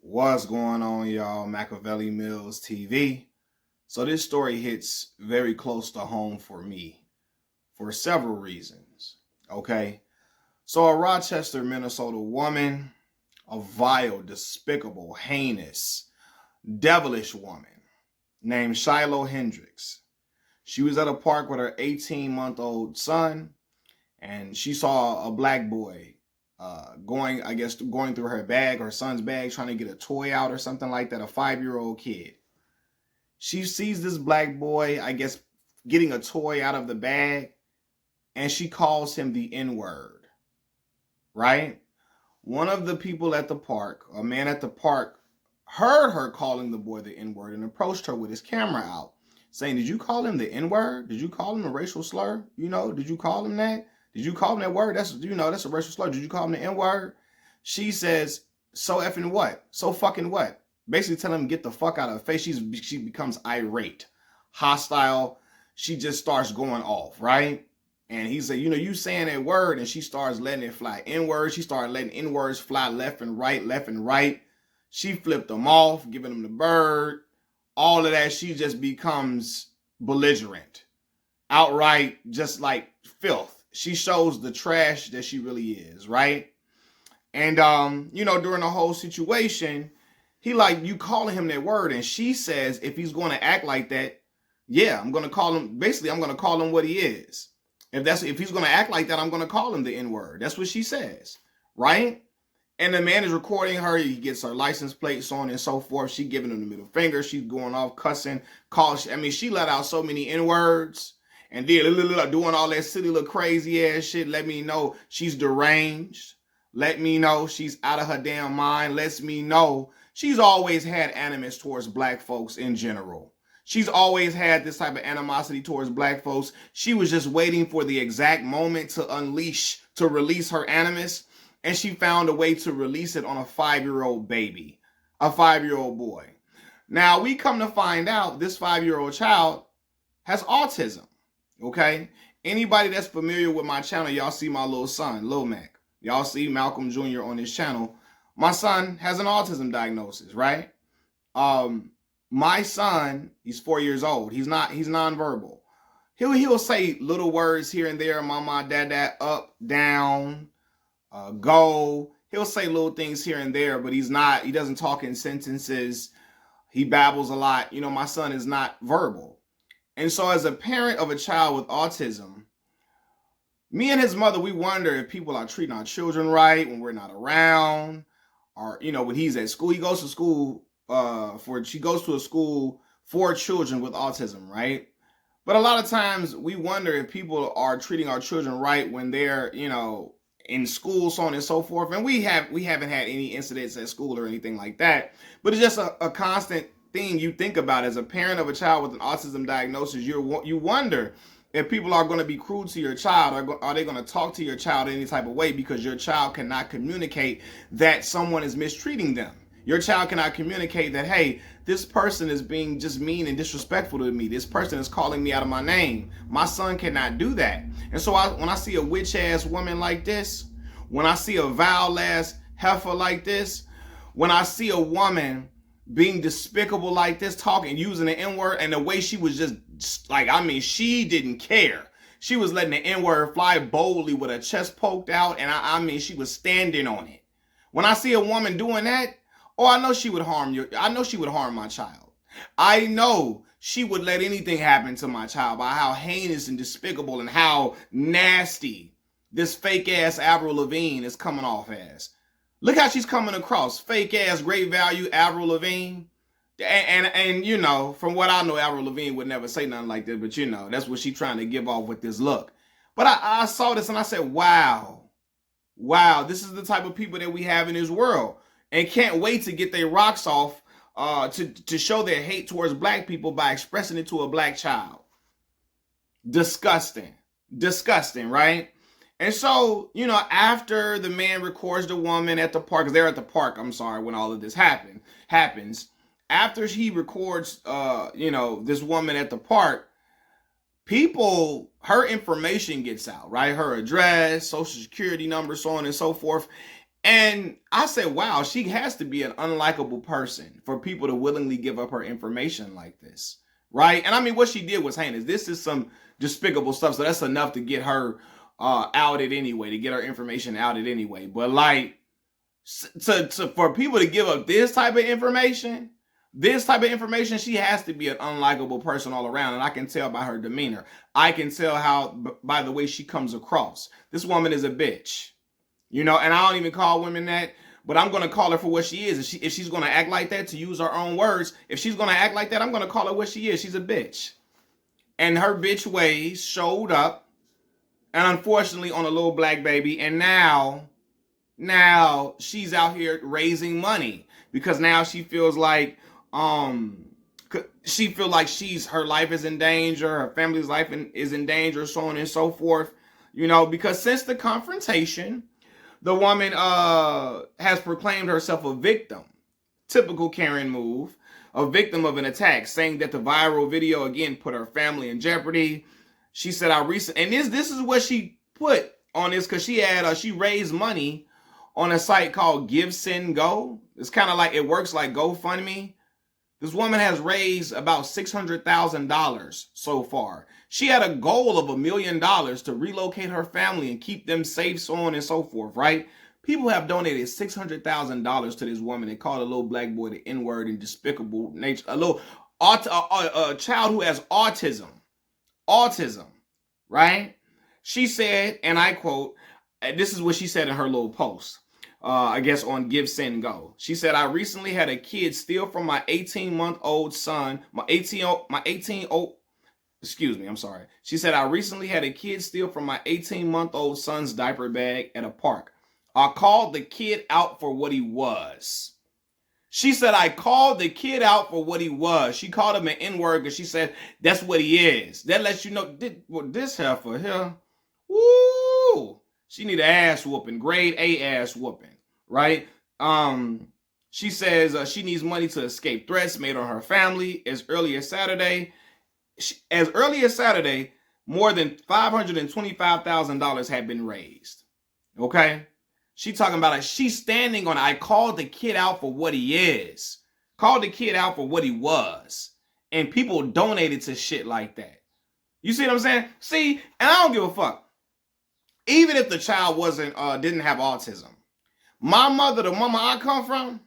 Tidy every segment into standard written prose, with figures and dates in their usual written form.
What's going on, y'all? Machiavelli Mills TV. So this story hits very close to home for me for several reasons. Okay. So a Rochester, Minnesota woman, a vile, despicable, heinous, devilish woman named Shiloh Hendrix. She was at a park with her 18-month-old son, and she saw a black boy going through her son's bag, trying to get a toy out or something like that, a 5-year-old kid. She sees this black boy, getting a toy out of the bag, and she calls him the N-word, right? One of the people at the park, a man at the park, heard her calling the boy the N-word and approached her with his camera out, saying, "Did you call him the N-word? Did you call him a racial slur? Did you call him that? Did you call him that word? That's a racial slur. Did you call him the N-word?" She says, "So effing what? So fucking what?" Basically telling him get the fuck out of her face. She becomes irate, hostile. She just starts going off, right? And he said, "You saying that word," and she starts letting it fly. N-words. She started letting N-words fly left and right. She flipped them off, giving them the bird. All of that. She just becomes belligerent, outright, just like filth. She shows the trash that she really is, right? And during the whole situation, he like, "You calling him that word," and she says, if he's going to act like that, yeah, I'm going to call him. Basically, I'm going to call him what he is. If he's going to act like that, I'm going to call him the N-word. That's what she says, right? And the man is recording her. He gets her license plate, so on and so forth. She giving him the middle finger. She's going off, cussing, she let out so many N-words. And then doing all that silly little crazy ass shit. Let me know she's deranged. Let me know she's out of her damn mind. Lets me know she's always had animus towards black folks in general. She's always had this type of animosity towards black folks. She was just waiting for the exact moment to release her animus. And she found a way to release it on a 5-year-old baby, a 5-year-old boy. Now we come to find out this 5-year-old child has autism. Okay, anybody that's familiar with my channel, y'all see my little son, Lil Mac. Y'all see Malcolm Jr. on this channel. My son has an autism diagnosis, right? My son, he's 4 years old. He's nonverbal. He'll say little words here and there, mama, dad, up, down, go. He'll say little things here and there, but he doesn't talk in sentences. He babbles a lot. My son is not verbal. And so as a parent of a child with autism, me and his mother, we wonder if people are treating our children right when we're not around, or, when he's at school. He goes to school she goes to a school for children with autism, right? But a lot of times we wonder if people are treating our children right when they're, in school, so on and so forth. And we haven't had any incidents at school or anything like that. But it's just a constant thing you think about as a parent of a child with an autism diagnosis. You wonder if people are going to be cruel to your child, or are they going to talk to your child in any type of way because your child cannot communicate that someone is mistreating them. Your child cannot communicate that, hey, this person is being just mean and disrespectful to me. This person is calling me out of my name. My son cannot do that. And so when I see a witch-ass woman like this, when I see a vile-ass heifer like this, when I see a woman being despicable like this, talking, using the N-word, and the way she was just she didn't care. She was letting the N-word fly boldly with her chest poked out, and she was standing on it. When I see a woman doing that, I know she would harm my child. I know she would let anything happen to my child by how heinous and despicable and how nasty this fake ass Avril Lavigne is coming off as. Look how she's coming across. Fake ass, great value Avril Lavigne. And from what I know, Avril Lavigne would never say nothing like that, but that's what she's trying to give off with this look. But I saw this and I said, wow, this is the type of people that we have in this world. And can't wait to get their rocks off to show their hate towards black people by expressing it to a black child. Disgusting, right? And so, after the man records the woman at the park, because they're at the park, when all of this happens, after he records, this woman at the park, her information gets out, right? Her address, social security number, so on and so forth. And I said, wow, she has to be an unlikable person for people to willingly give up her information like this. Right? And I mean, what she did was heinous. This is some despicable stuff. So that's enough to get her outed anyway, to get her information outed anyway. But like, for people to give up this type of information, she has to be an unlikable person all around. And I can tell by her demeanor. I can tell by the way she comes across. This woman is a bitch. You know, and I don't even call women that, but I'm going to call her for what she is. If she's going to act like that, to use her own words, if she's going to act like that, I'm going to call her what she is. She's a bitch. And her bitch ways showed up, and unfortunately on a little black baby, and now she's out here raising money because now she feels like her life is in danger, her family's life is in danger, so on and so forth. You know, because since the confrontation, the woman has proclaimed herself a victim. Typical Karen move. A victim of an attack, saying that the viral video again put her family in jeopardy. She said, and this is what she put on this, because she raised money on a site called Give, Send, Go. It's kind of like, it works like GoFundMe. This woman has raised about $600,000 so far. She had a goal of $1 million to relocate her family and keep them safe, so on and so forth, right? People have donated $600,000 to this woman and called a little black boy the N-word and despicable nature. A child who has autism, right? She said, and I quote, this is what she said in her little post, I guess on Give, Send, Go. She said, I recently had a kid steal from my 18-month-old son, She said, I recently had a kid steal from my 18-month-old son's diaper bag at a park. I called the kid out for what he was. She said, I called the kid out for what he was. She called him an N-word because she said, that's what he is. That lets you know, this heifer here, woo, she need an ass whooping, grade A ass whooping, right? She says she needs money to escape threats made on her family. As early as Saturday, more than $525,000 had been raised. Okay? She talking about it. She's standing on, I called the kid out for what he is. Called the kid out for what he was. And people donated to shit like that. You see what I'm saying? See, and I don't give a fuck. Even if the child didn't have autism. My mother, the mama I come from,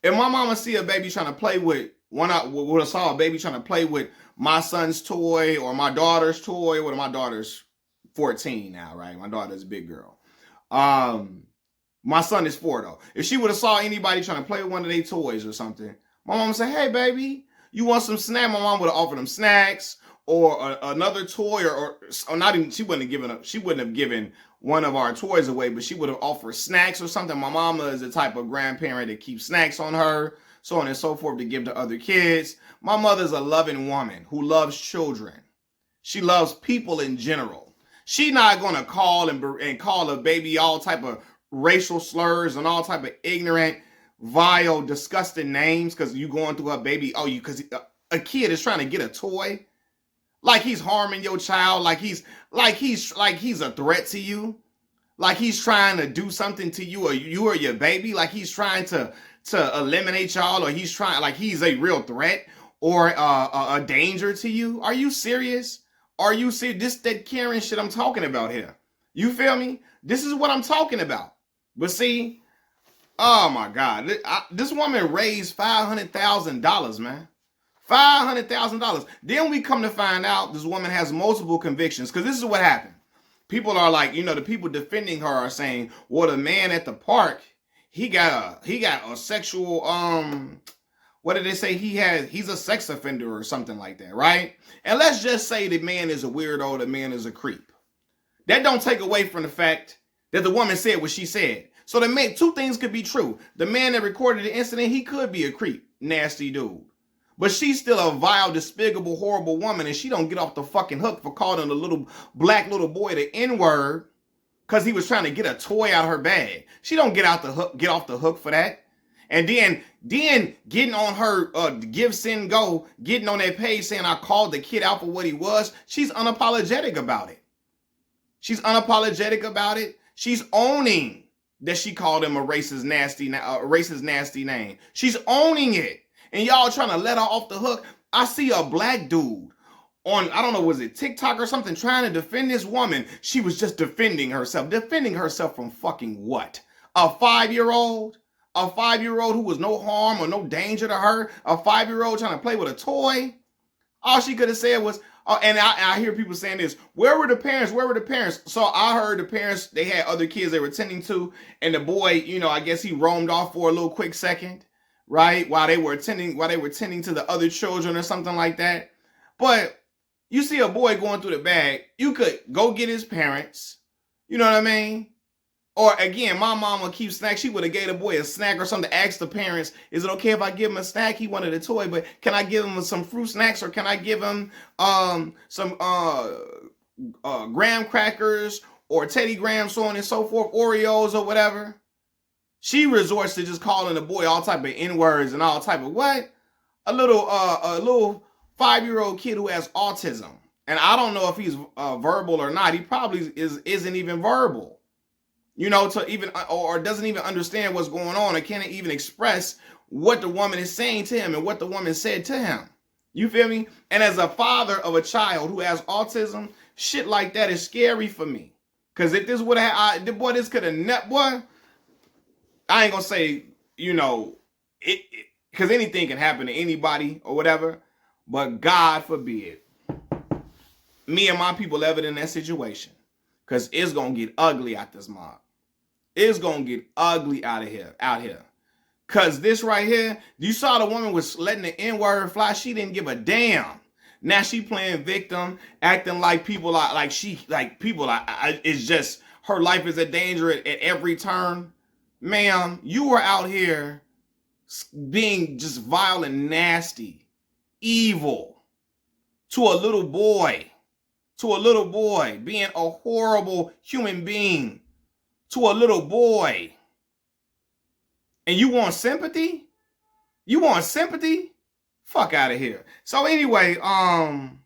if my mama see a baby trying to play with, saw a baby trying to play with my son's toy or my daughter's toy, my daughter's 14 now, right? My daughter's a big girl. My son is 4 though. If she would have saw anybody trying to play with one of their toys or something, my mom would say, hey baby, you want some snack? My mom would have offered them snacks or another toy or not even, she wouldn't have given one of our toys away, but she would have offered snacks or something. My mama is the type of grandparent that keeps snacks on her, so on and so forth, to give to other kids. My mother's a loving woman who loves children. She loves people in general. She's not going to call and call a baby all type of racial slurs and all type of ignorant, vile, disgusting names because you going through a baby. Because a kid is trying to get a toy, like he's harming your child, like he's a threat to you, like he's trying to do something to you or your baby, like he's trying to eliminate y'all, or he's a real threat or a danger to you. Are you serious? Are you serious? This that Karen shit I'm talking about here. You feel me? This is what I'm talking about. But see, oh my God, this woman raised $500,000, man. $500,000. Then we come to find out this woman has multiple convictions, because this is what happened. People are like, the people defending her are saying, well, the man at the park, he got a sexual, what did they say? He's a sex offender or something like that, right? And let's just say the man is a weirdo, the man is a creep. That don't take away from the fact that the woman said what she said. So two things could be true. The man that recorded the incident, he could be a creep, nasty dude. But she's still a vile, despicable, horrible woman, and she don't get off the fucking hook for calling the little black boy the N-word because he was trying to get a toy out of her bag. She don't get off the hook for that. And then getting on her Give, Send, Go, getting on that page saying I called the kid out for what he was. She's unapologetic about it. She's owning that she called him a racist, nasty name. She's owning it. And y'all trying to let her off the hook. I see a black dude on, I don't know, was it TikTok or something, trying to defend this woman. She was just defending herself. Defending herself from fucking what? A 5-year-old? A 5-year-old who was no harm or no danger to her? A 5-year-old trying to play with a toy? All she could have said was, and I hear people saying this, where were the parents? Where were the parents? So I heard the parents, they had other kids they were tending to, and the boy, you know, I guess he roamed off for a little quick second, right? While they were tending to the other children or something like that. But you see a boy going through the bag, you could go get his parents, you know what I mean? Or again, my mama keeps snacks. She would have gave the boy a snack or something. Ask the parents, is it okay if I give him a snack? He wanted a toy, but can I give him some fruit snacks, or can I give him some graham crackers or Teddy Graham, so on and so forth, Oreos or whatever? She resorts to just calling the boy all type of N-words and all type of what? A little 5-year-old kid who has autism. And I don't know if he's verbal or not. He probably isn't even verbal. You know, to even, or doesn't even understand what's going on, and can't even express what the woman is saying to him and what the woman said to him. You feel me? And as a father of a child who has autism, shit like that is scary for me. Because if this would have, this could have, boy, I ain't gonna say, you know, because anything can happen to anybody or whatever, but God forbid me and my people ever in that situation, because it's gonna get ugly out this mob. It's gonna get ugly out here. Cause this right here, you saw the woman was letting the N-word fly. She didn't give a damn. Now she playing victim, acting like people are it's just her life is a danger at every turn. Ma'am, you were out here being just vile and nasty, evil to a little boy, being a horrible human being to a little boy. And you want sympathy? You want sympathy? Fuck out of here. So anyway, and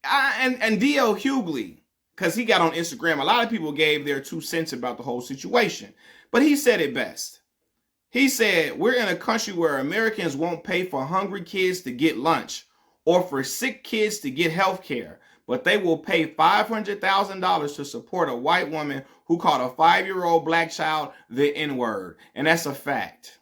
D.L. Hughley, because he got on Instagram, a lot of people gave their 2 cents about the whole situation. But he said it best. He said, we're in a country where Americans won't pay for hungry kids to get lunch or for sick kids to get health care, but they will pay $500,000 to support a white woman who called a 5-year-old black child the N-word. And that's a fact.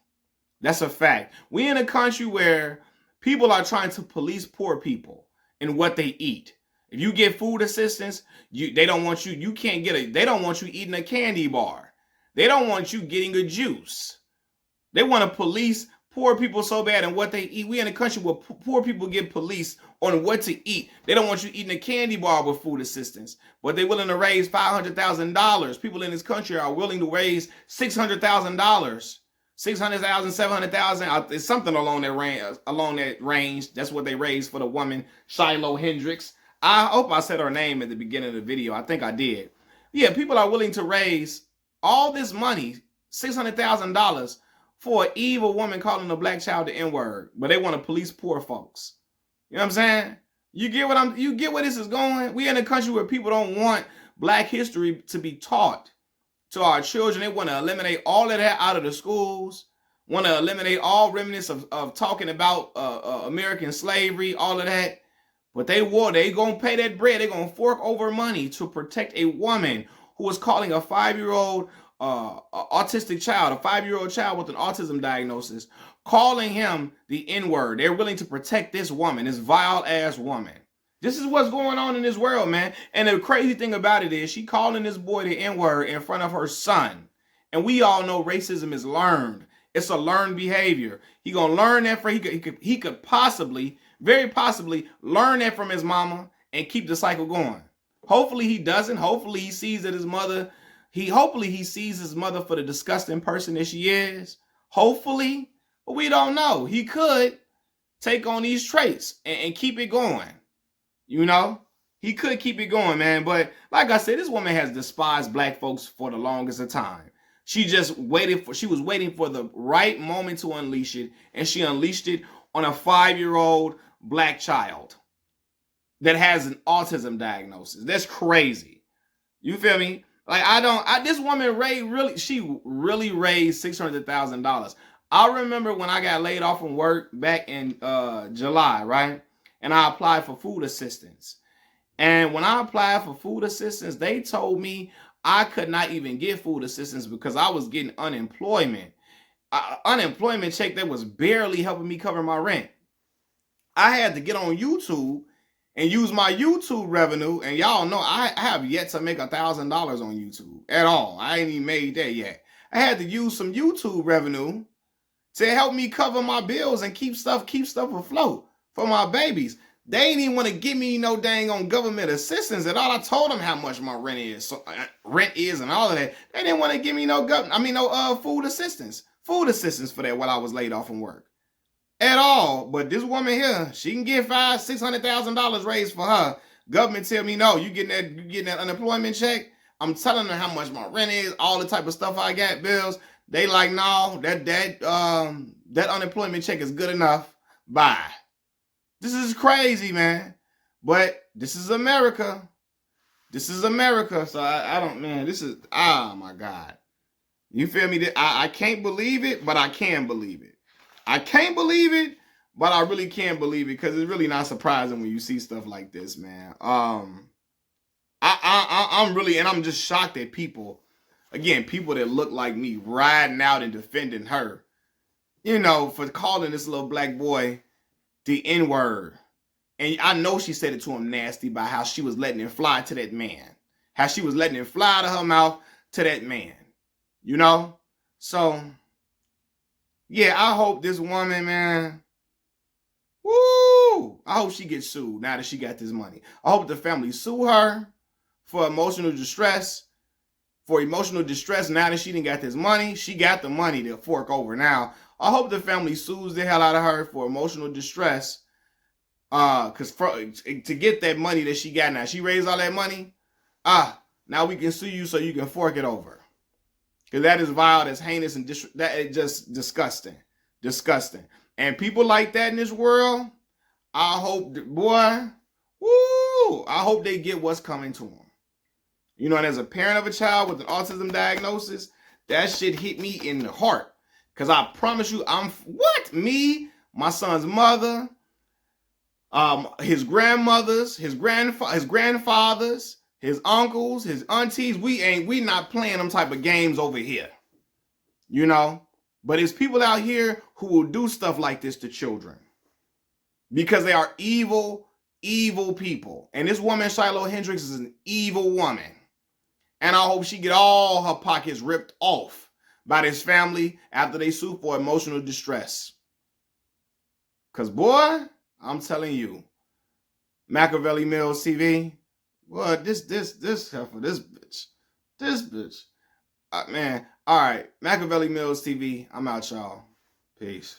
That's a fact. We in a country where people are trying to police poor people and what they eat. If you get food assistance, they don't want you, they don't want you eating a candy bar. They don't want you getting a juice. They want to police poor people so bad and what they eat. We in a country where poor people get policed on what to eat. They don't want you eating a candy bar with food assistance, but they're willing to raise $500,000. People in this country are willing to raise $600,000, $600,000, $700,000. It's something along that range. That's what they raised for the woman, Shiloh Hendrix. I hope I said her name at the beginning of the video. I think I did. Yeah, people are willing to raise all this money, $600,000, for an evil woman calling a black child the N-word, but they want to police poor folks. You know what I'm saying? You get where this is going? We in a country where people don't want black history to be taught to our children. They want to eliminate all of that out of the schools, want to eliminate all remnants of talking about American slavery, all of that. But they going to pay that bread. They're going to fork over money to protect a woman who was calling a 5-year-old autistic child, a 5-year-old child with an autism diagnosis, calling him the N-word. They're willing to protect this woman, this vile ass woman. This is what's going on in this world, man. And the crazy thing about it is she calling this boy the N-word in front of her son. And we all know racism is learned. It's a learned behavior. He gonna learn that he could possibly, very possibly, learn that from his mama and keep the cycle going. Hopefully he doesn't. Hopefully he sees that his mother. Hopefully he sees his mother for the disgusting person that she is. Hopefully, but we don't know. He could take on these traits and keep it going. You know, he could keep it going, man. But like I said, this woman has despised black folks for the longest of time. She was waiting for the right moment to unleash it, and she unleashed it on a 5-year-old black child that has an autism diagnosis. That's crazy. You feel me? Like this woman she really raised $600,000. I remember when I got laid off from work back in July, right? And I applied for food assistance. And when I applied for food assistance, they told me I could not even get food assistance because I was getting unemployment. Unemployment check that was barely helping me cover my rent. I had to get on YouTube and use my YouTube revenue. And y'all know I have yet to make $1,000 on YouTube at all. I ain't even made that yet. I had to use some YouTube revenue to help me cover my bills and keep stuff afloat for my babies. They ain't even want to give me no dang on government assistance at all. I told them how much my rent is, and all of that. They didn't want to give me no food assistance for that while I was laid off from work at all. But this woman here, she can get $600,000 raised for her. Government tell me no, you getting that unemployment check. I'm telling her how much my rent is, all the type of stuff I got, bills. They like, no, that unemployment check is good enough. Bye. This is crazy, man. But this is America. This is America. So I don't, man, this is, oh my God. You feel me? I can't believe it, but I can believe it. I can't believe it, but I really can believe it because it's really not surprising when you see stuff like this, man. I'm really, and I'm just shocked at people, again, people that look like me riding out and defending her, you know, for calling this little black boy the N-word. And I know she said it to him nasty by how she was letting it fly to that man. How she was letting it fly to her mouth to that man. You know? So, yeah, I hope this woman, man, woo! I hope she gets sued now that she got this money. I hope the family sue her for emotional distress. For emotional distress now that she didn't got this money. She got the money to fork over now. I hope the family sues the hell out of her for emotional distress. Because to get that money that she got now, she raised all that money. Now we can sue you so you can fork it over. Because that is vile, that's heinous, and that is just disgusting. Disgusting. And people like that in this world, I hope, boy, woo, I hope they get what's coming to them. You know, and as a parent of a child with an autism diagnosis, that shit hit me in the heart. Because I promise you, my son's mother, his grandmothers, his grandfathers, his uncles, his aunties, we not playing them type of games over here. You know? But it's people out here who will do stuff like this to children. Because they are evil, evil people. And this woman, Shiloh Hendrix, is an evil woman. And I hope she get all her pockets ripped off by this family after they sue for emotional distress. Because, boy, I'm telling you, Machiavelli Mills TV, boy, this bitch. Man, all right, Machiavelli Mills TV, I'm out, y'all. Peace.